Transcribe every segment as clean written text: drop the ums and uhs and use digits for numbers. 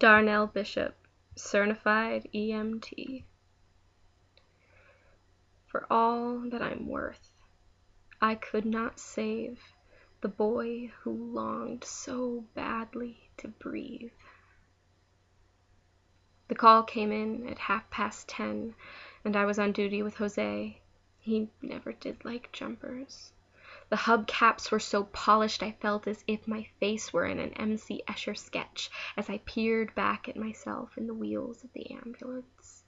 Darnell Bishop, certified EMT. For all that I'm worth, I could not save the boy who longed so badly to breathe. The call came in at 10:30, and I was on duty with Jose. He never did like jumpers. The hubcaps were so polished I felt as if my face were in an M.C. Escher sketch as I peered back at myself in the wheels of the ambulance.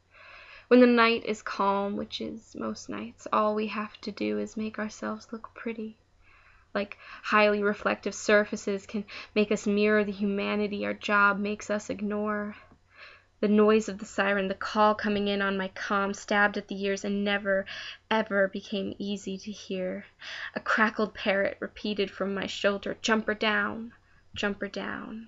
When the night is calm, which is most nights, all we have to do is make ourselves look pretty. Like highly reflective surfaces can make us mirror the humanity our job makes us ignore. The noise of the siren, the call coming in on my comm, stabbed at the ears and never, ever became easy to hear. A crackled parrot repeated from my shoulder, "Jumper down, jumper down."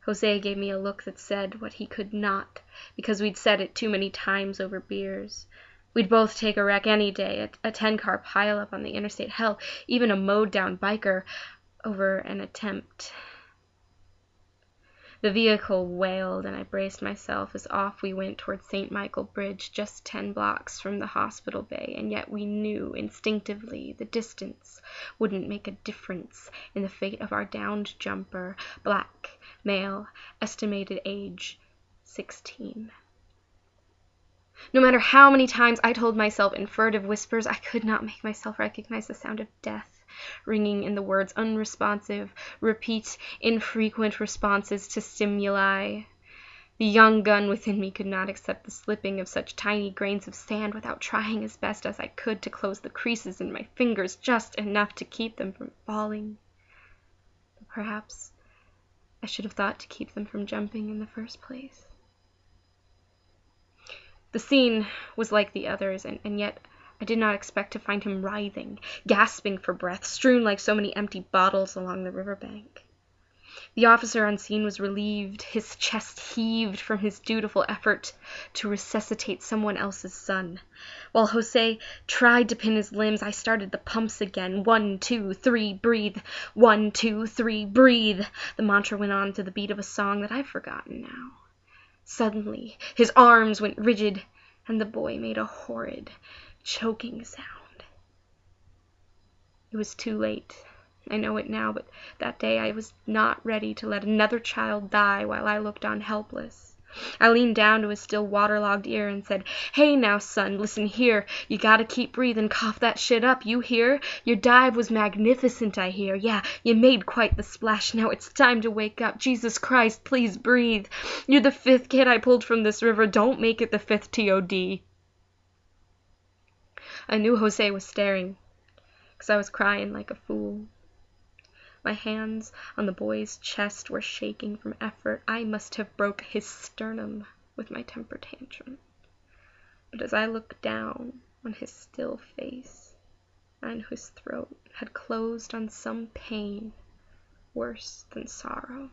Jose gave me a look that said what he could not, because we'd said it too many times over beers. We'd both take a wreck any day, a 10-car pileup on the interstate, hell, even a mowed-down biker over an attempt. The vehicle wailed, and I braced myself as off we went toward St. Michael Bridge, just 10 blocks from the hospital bay, and yet we knew instinctively the distance wouldn't make a difference in the fate of our downed jumper, black, male, estimated age 16. No matter how many times I told myself in furtive whispers, I could not make myself recognize the sound of death ringing in the words, unresponsive, repeat, infrequent responses to stimuli. The young gun within me could not accept the slipping of such tiny grains of sand without trying as best as I could to close the creases in my fingers just enough to keep them from falling. But perhaps I should have thought to keep them from jumping in the first place. The scene was like the others, and yet I did not expect to find him writhing, gasping for breath, strewn like so many empty bottles along the riverbank. The officer on scene was relieved, his chest heaved from his dutiful effort to resuscitate someone else's son. While Jose tried to pin his limbs, I started the pumps again. 1, 2, 3, breathe. 1, 2, 3, breathe. The mantra went on to the beat of a song that I've forgotten now. Suddenly, his arms went rigid, and the boy made a horrid, choking sound. It was too late. I know it now, but that day I was not ready to let another child die while I looked on helpless. I leaned down to his still waterlogged ear and said, "Hey now, son, listen here. You gotta keep breathing, cough that shit up, you hear? Your dive was magnificent, I hear. Yeah, you made quite the splash. Now it's time to wake up. Jesus Christ, please breathe. You're the 5th kid I pulled from this river. Don't make it the 5th TOD. I knew Jose was staring, 'cause I was crying like a fool. My hands on the boy's chest were shaking from effort. I must have broke his sternum with my temper tantrum. But as I looked down on his still face, I knew his throat had closed on some pain worse than sorrow.